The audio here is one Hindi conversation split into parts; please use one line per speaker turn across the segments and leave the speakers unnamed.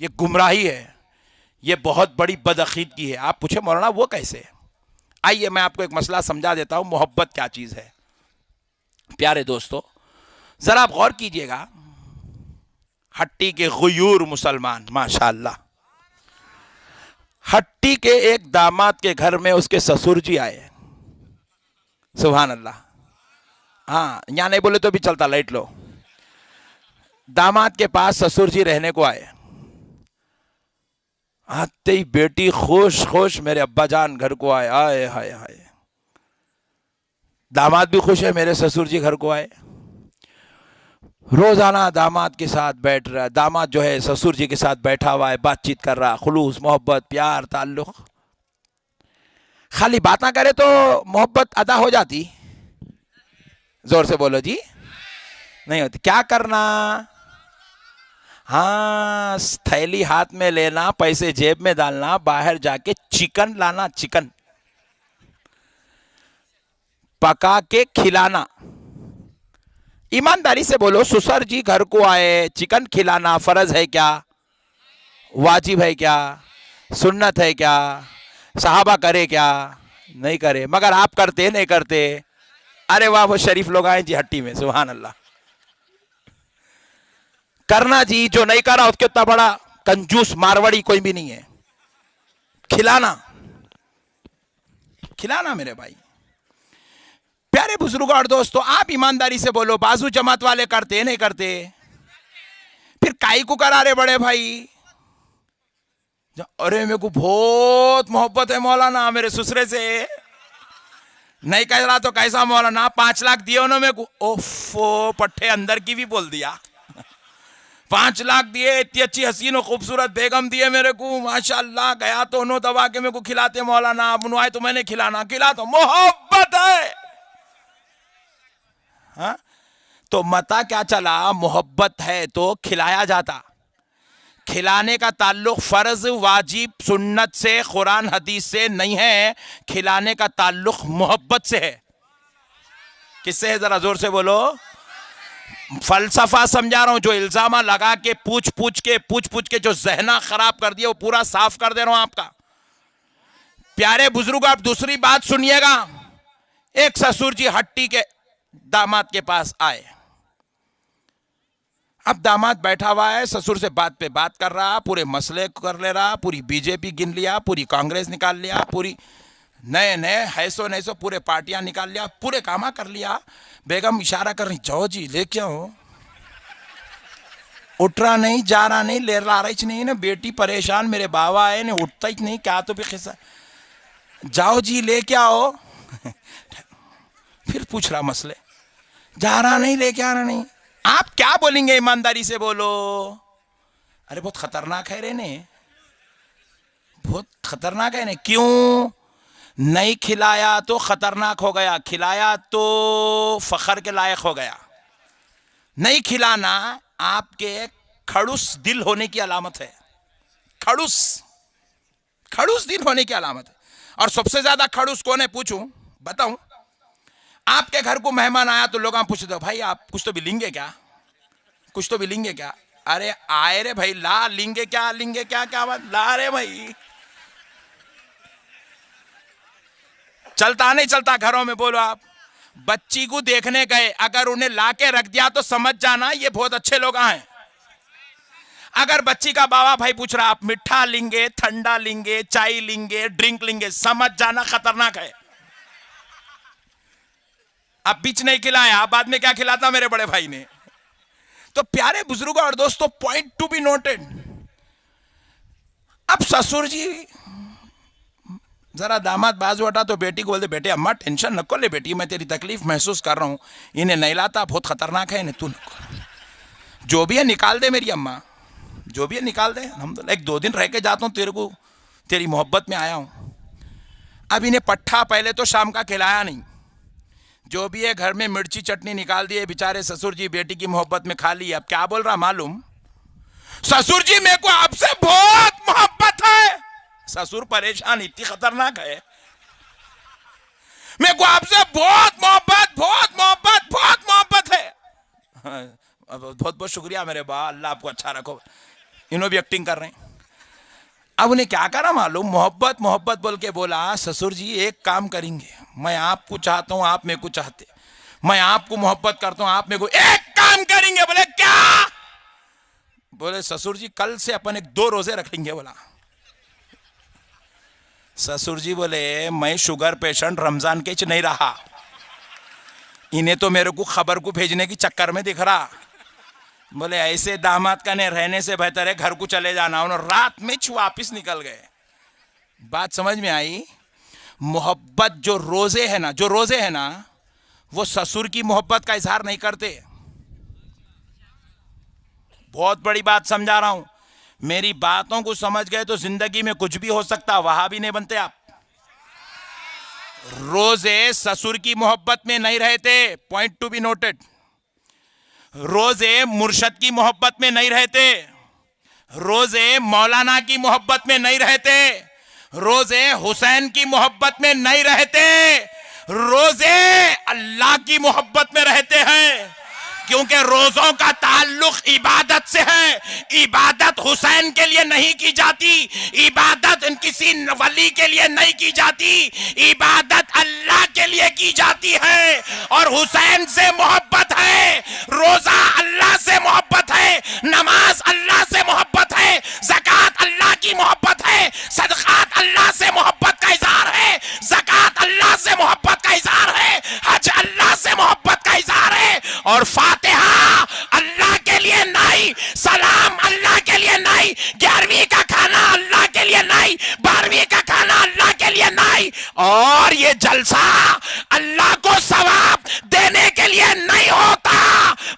ये गुमराही है, ये बहुत बड़ी बदअकीदगी है। आप पूछे मौलाना वो कैसे? आइए मैं आपको एक मसला समझा देता हूं, मोहब्बत क्या चीज है। प्यारे दोस्तों, जरा आप गौर कीजिएगा, हट्टी के गुयूर मुसलमान, माशाअल्लाह, हट्टी के एक दामाद के घर में उसके ससुर जी आए, सुभान अल्लाह। हाँ, यहां नहीं बोले तो भी चलता, लाइट लो। दामाद के पास ससुर जी रहने को आए। आते ही बेटी खुश खुश, मेरे अब्बा जान घर को आए। आए हाय हाय, दामाद भी खुश है, मेरे ससुर जी घर को आए। रोजाना दामाद के साथ बैठ रहा है, दामाद जो है ससुर जी के साथ बैठा हुआ है, बातचीत कर रहा, खुलूस मोहब्बत प्यार ताल्लुक। खाली बातें करे तो मोहब्बत अदा हो जाती? जोर से बोलो जी, नहीं होती। क्या करना? हाँ, थैली हाथ में लेना, पैसे जेब में डालना, बाहर जाके चिकन लाना, चिकन पका के खिलाना। ईमानदारी से बोलो, ससुर जी घर को आए, चिकन खिलाना फर्ज है क्या? वाजिब है क्या? सुन्नत है क्या? सहाबा करे क्या? नहीं करे। मगर आप करते नहीं करते? अरे वाह, वो शरीफ लोग आए जी हट्टी में, सुभान अल्लाह। करना जी, जो नहीं करा उसके उतना बड़ा कंजूस मारवाड़ी कोई भी नहीं है। खिलाना, खिलाना मेरे भाई। प्यारे बुजुर्गों और दोस्तों, आप ईमानदारी से बोलो, बाजू जमात वाले करते नहीं करते? फिर काई को करा रहे बड़े भाई? अरे मेरे को बहुत मोहब्बत है मौलाना मेरे ससुरे से। नहीं कह रहा तो कैसा मौलाना? 5 लाख दिए उन्होंने मेरे को। ओफो, पट्टे अंदर की भी बोल दिया। 5 लाख दिए, इतनी अच्छी हसीन और खूबसूरत बेगम दिए मेरे को, माशाअल्लाह। गया तो उन्होंने दबा के मेरे को खिलाते मौलाना, अब आए तो मैंने खिलाना, खिला तो मोहब्बत है। हाँ, तो मता क्या चला, मोहब्बत है तो खिलाया जाता। खिलाने का ताल्लुक फर्ज वाजिब सुन्नत से, कुरान हदीस से नहीं है। खिलाने का ताल्लुक मोहब्बत से है। किससे है? जरा जोर से बोलो। फलसफा समझा रहा हूं, जो इल्जामा लगा के पूछ पूछ के जो जहना खराब कर दिया, वो पूरा साफ कर दे रहा हूं आपका। प्यारे बुजुर्ग, आप दूसरी बात सुनिएगा। एक ससुर जी हट्टी के दामाद के पास आए। अब दामाद बैठा हुआ है, ससुर से बात पे बात कर रहा, पूरे मसले कर ले रहा, पूरी बीजेपी गिन लिया, पूरी कांग्रेस निकाल लिया, पूरी नए नए हैसो नैसो पूरे पार्टियां निकाल लिया, पूरे कामा कर लिया। बेगम इशारा कर रही, जाओ जी लेके आओ। उठ रहा नहीं, जा रहा नहीं, ले रहा रही नहीं ना। बेटी परेशान, मेरे बाबा आए ने, उठता ही नहीं, क्या तो भी खिस्सा। जाओ जी लेके आओ। फिर पूछ रहा मसले, जा रहा नहीं, लेके आ रहा नहीं। आप क्या बोलेंगे? ईमानदारी से बोलो। अरे बहुत खतरनाक है रे ने, बहुत खतरनाक है ने। क्यों? नहीं खिलाया तो खतरनाक हो गया, खिलाया तो फखर के लायक हो गया। नहीं खिलाना आपके खड़ूस दिल होने की अलामत है। खड़ूस, खड़ूस दिल होने की अलामत है। और सबसे ज्यादा खड़ूस कौन है पूछूं, बताऊं? आपके घर को मेहमान आया तो लोग पूछते, भाई आप कुछ तो भी लेंगे क्या? कुछ तो भी लेंगे क्या? अरे आए रे भाई, ला लेंगे क्या? लेंगे क्या? क्या बात, ला रे भाई। चलता नहीं चलता घरों में? बोलो आप। बच्ची को देखने गए, अगर उन्हें ला के रख दिया तो समझ जाना ये बहुत अच्छे लोग हैं। अगर बच्ची का बाबा भाई पूछ रहा, आप मिठा लेंगे, ठंडा लेंगे, चाय लेंगे, ड्रिंक लेंगे, समझ जाना खतरनाक है। अब बीच नहीं खिलाया, बाद में क्या खिलाता मेरे बड़े भाई ने? तो प्यारे बुजुर्गों और दोस्तों, पॉइंट टू बी नोटेड। अब ससुर जी जरा दामाद बाजू हटा तो बेटी को बोलते, बेटे अम्मा टेंशन नको ले बेटी, मैं तेरी तकलीफ महसूस कर रहा हूं, इन्हें नहीं लाता, बहुत खतरनाक है इन्हें, तू जो भी है निकाल दे मेरी अम्मा, जो भी है निकाल दे। हम तो 1-2 दिन रह के जाता हूं, तेरे को तेरी मोहब्बत में आया हूं। अब इन्हें पट्ठा पहले तो शाम का खिलाया नहीं, जो भी है घर में मिर्ची चटनी निकाल दिए। बेचारे ससुर जी बेटी की मोहब्बत में खा ली। अब क्या बोल रहा मालूम? ससुर जी मेरे को आपसे बहुत मोहब्बत है। ससुर परेशान, इतनी खतरनाक है, मेरे को आपसे बहुत मोहब्बत, बहुत मोहब्बत, बहुत मोहब्बत है। बहुत बहुत शुक्रिया मेरे बा, अल्लाह आपको अच्छा रखो। इन्हों भी एक्टिंग कर रहे हैं। अब उन्हें क्या करा मालूम, मोहब्बत मोहब्बत बोल के बोला, ससुर जी एक काम करेंगे, मैं आपको चाहता हूं, आप मेरे को चाहते, मैं आपको मोहब्बत करता हूं, आप मेरे को, एक काम करेंगे। बोले क्या? बोले ससुर जी कल से अपन एक 2 रोजे रखेंगे। बोला ससुर जी बोले मैं शुगर पेशेंट रमजान के नहीं रहा, इन्हें तो मेरे को खबर को भेजने की चक्कर में दिख रहा। बोले ऐसे दामाद का ने रहने से बेहतर है घर को चले जाना। उन्होंने रात में वापिस निकल गए। बात समझ में आई? मोहब्बत जो रोजे है ना, जो रोजे है ना, वो ससुर की मोहब्बत का इजहार नहीं करते। बहुत बड़ी बात समझा रहा हूं, मेरी बातों को समझ गए तो जिंदगी में कुछ भी हो सकता, वहां भी नहीं बनते आप। रोजे ससुर की मोहब्बत में नहीं रहते, पॉइंट टू बी नोटेड। रोजे मुर्शद की मोहब्बत में नहीं रहते, रोजे मौलाना की मोहब्बत में नहीं रहते, रोजे हुसैन की मोहब्बत में नहीं रहते, रोजे अल्लाह की मोहब्बत में रहते हैं। क्योंकि रोजों का ताल्लुक इबादत से है। इबादत हुसैन के लिए नहीं की जाती, इबादत किसी वली के लिए नहीं की जाती, इबादत अल्लाह के लिए की जाती है। और हुसैन से मोहब्बत है, रोजा अल्लाह से मोहब्बत है, नमाज अल्लाह से मोहब्बत है, ज़कात अल्लाह की मोहब्बत है, सदकात अल्लाह से मोहब्बत का इज़हार है, ज़कात अल्लाह से मोहब्बत का इज़हार है, हज अल्लाह से मोहब्बत का इज़हार है। और फातिहा अल्लाह के लिए नहीं, सलाम अल्लाह के लिए नहीं, 11वीं का खाना अल्लाह के लिए नहीं, 12वीं का खाना अल्लाह के लिए नहीं। और ये जलसा अल्लाह को सवाब देने के लिए नहीं होता,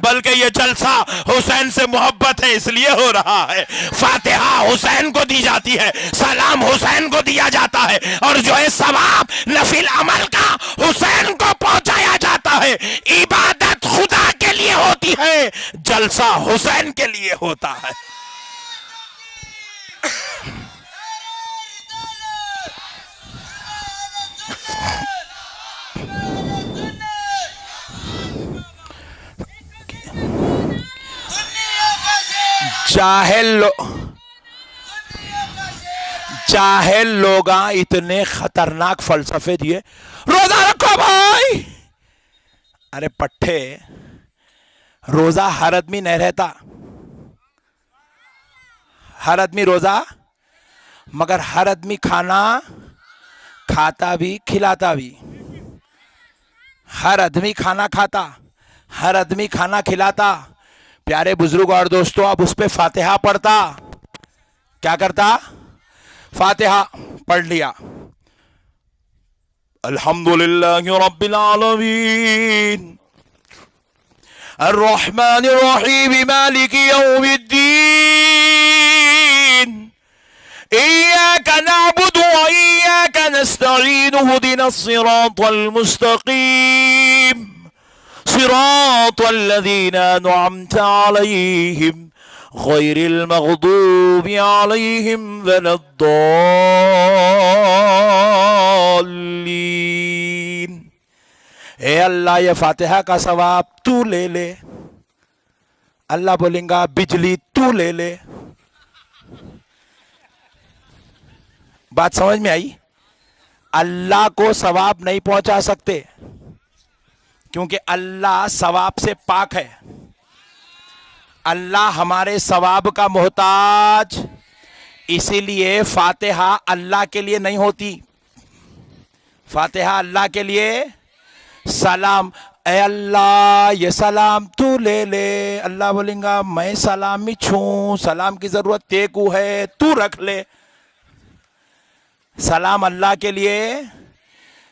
बल्कि ये जलसा हुसैन से मोहब्बत है इसलिए हो रहा है। फातिहा हुसैन को दी जाती है, सलाम हुसैन को दिया जाता है, और जो है सवाब नफिल अमल का हुसैन को पहुंचाया जाता है। इबादत खुदा के लिए होती है, जलसा हुसैन के लिए होता है। जाहिल लोग इतने खतरनाक फलसफे दिए, रोजा रखो भाई। अरे पट्टे, रोजा हर आदमी नहीं रहता, हर आदमी रोजा, मगर हर आदमी खाना खाता भी खिलाता भी। हर आदमी खाना खाता, हर आदमी खाना खिलाता। प्यारे बुजुर्ग और दोस्तों, अब उस पे फातिहा पढ़ता, क्या करता? फातिहा पढ़ लिया, अल्हम्दुलिल्लाहि रब्बिल आलमीन अर्रहमानिर रहीम मालिकी यौमिद्दीन इय्याका नअबुदु व इय्याका नस्तईन इहदिनस सिरातल मुस्तकीम सिरातल लज़ीना अनअमता अलैहिम गैरिल मग़दूबि अलैहिम वलद्दाल्लीन। ए अल्लाह, ये फातिहा का सवाब तू ले ले। अल्लाह बोलेगा बिजली तू ले ले। बात समझ में आई? अल्लाह को सवाब नहीं पहुंचा सकते, क्योंकि अल्लाह सवाब से पाक है। अल्लाह हमारे सवाब का मोहताज, इसीलिए फातिहा अल्लाह के लिए नहीं होती। फातिहा अल्लाह के लिए, सलाम ए अल्लाह ये सलाम तू ले ले। अल्लाह बोलेगा मैं सलामी छूं, सलाम की जरूरत तेको है, तू रख ले। सलाम अल्लाह के लिए,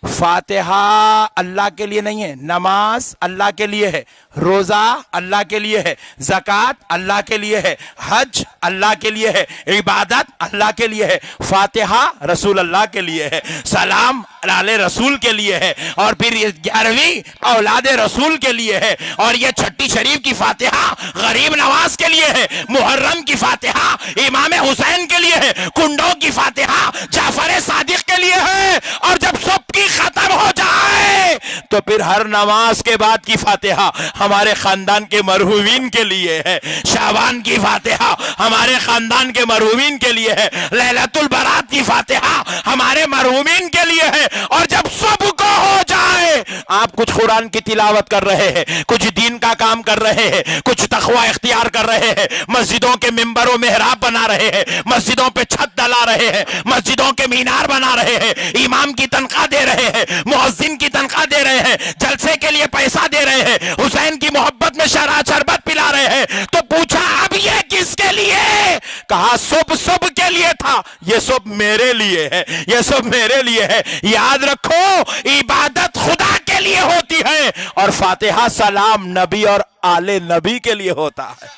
फातिहा अल्लाह के लिए नहीं है। नमाज अल्लाह के लिए है, रोजा अल्लाह के लिए है, ज़कात अल्लाह के लिए है, हज अल्लाह के लिए है, इबादत अल्लाह के लिए है। फातिहा रसूल अल्लाह के लिए है, सलाम आले रसूल के लिए है, और फिर ये 11वीं औलादे रसूल के लिए है, और ये छठी शरीफ की फातिहा गरीब नवाज के लिए है, मुहर्रम की फातिहा इमाम हुसैन के लिए है, कुंडों की फातिहा जाफर सादिक के लिए है। और जब सबकी खत्म हो जाए तो फिर हर नमाज के बाद की फातिहा हमारे खानदान के मरहूमीन के लिए है, शाबान की फातिहा हमारे खानदान के मरहूमीन के लिए है, लैलतुल बरात की फातिहा हमारे मरहूमीन के लिए है। और जब सबको हो जाए, आप कुछ कुरान की तिलावत कर रहे हैं, कुछ दीन का काम कर रहे हैं, कुछ तकवा इख्तियार कर रहे हैं, मस्जिदों के मिंबरों मेहराब बना रहे हैं, मस्जिदों पे छत डला रहे हैं, मस्जिदों के मीनार बना रहे हैं, इमाम की तनख्वाह दे रहे हैं, मुअज्जिन की तनख्वाह दे रहे हैं, जलसे के लिए पैसा दे रहे हैं, हुसैन की मोहब्बत में शरबत पिला रहे हैं, तो पूछा अब ये किसके लिए? कहा सब के लिए था, ये सब मेरे लिए है, ये सब मेरे लिए है। याद रखो, इबादत खुदा के लिए होती है और फातिहा सलाम नबी और आले नबी के लिए होता है।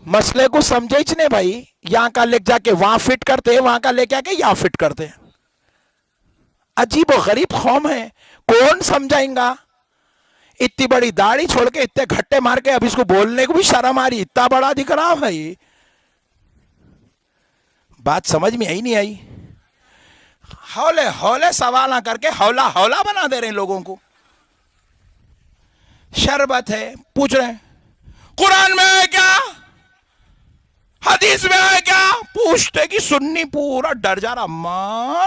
मसले को समझे नहीं भाई, यहां का लेके जाके वहां फिट करते, वहां का लेके आके यहां फिट करते। अजीब और गरीब कौम है, कौन समझाएगा? इतनी बड़ी दाढ़ी छोड़ के इतने घट्टे मार के अब इसको बोलने को भी शर्म आ रही, इतना बड़ा दिख रहा भाई। बात समझ में आई नहीं आई। हौले हौले सवाल ना करके हौला हौला बना दे रहे हैं लोगों को। शरबत है, पूछ रहे हैं कुरान में है क्या, हदीस में है क्या? पूछते कि सुन्नी पूरा डर जा रहा, अम्मा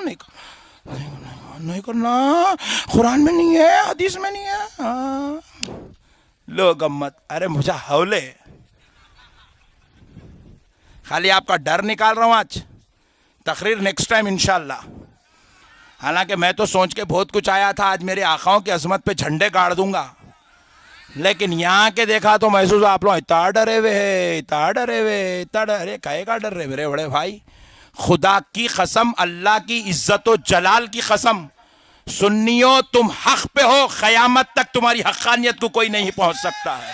नहीं करना, कुरान में नहीं है, हदीस में नहीं है। लो गम्मत, अरे मुझे हौले, खाली आपका डर निकाल रहा हूं आज। तकरीर नेक्स्ट टाइम इंशाल्लाह। हालांकि मैं तो सोच के बहुत कुछ आया था, आज मेरे आकाओं की अजमत पे झंडे गाड़ दूंगा, लेकिन यहाँ के देखा तो महसूस आप लोग इतना डरे हुए है, इतना डरे हुए, इतना डरे, काहे का डर रहे मेरे बड़े भाई? खुदा की कसम, अल्लाह की इज्जत व जलाल की कसम, सुन्नियों तुम हक पे हो, क़यामत तक तुम्हारी हक़ानियत को कोई नहीं पहुंच सकता है।